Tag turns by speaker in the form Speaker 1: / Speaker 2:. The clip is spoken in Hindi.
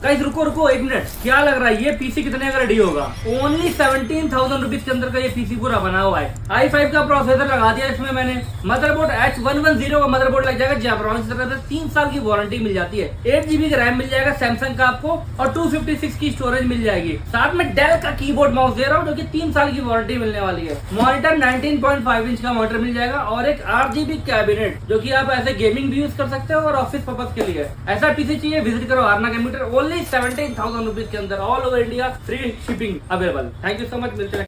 Speaker 1: गाइस रुको रुको एक मिनट, क्या लग रहा है ये पीसी कितने का रेडी होगा? ओनली 17,000 रुपीज के अंदर का ये पीसी पूरा बना हुआ है। i5 का प्रोसेसर लगा दिया इसमें मैंने। मदरबोर्ड H110 का मदरबोर्ड लग जाएगा, जैपरॉनिक्स की तरफ से 3 साल की वारंटी मिल जाती है। 8GB का रैम मिल जाएगा सैमसंग का आपको, और 256 की स्टोरेज मिल जाएगी। साथ में डेल का कीबोर्ड माउस दे रहा हूँ, जो कि 3 साल की वारंटी मिलने वाली है। मॉनिटर 19.5 इंच का मॉनिटर मिल जाएगा, और एक RGB कैबिनेट, जो कि आप ऐसे गेमिंग भी यूज कर सकते हो और ऑफिस पर्पज के लिए। ऐसा पीसी चाहिए, विजिट करो आरना कंप्यूटर। ओनली 17,000 रुपीज के अंदर all over India free shipping available. Thank you so much, मिलते हैं।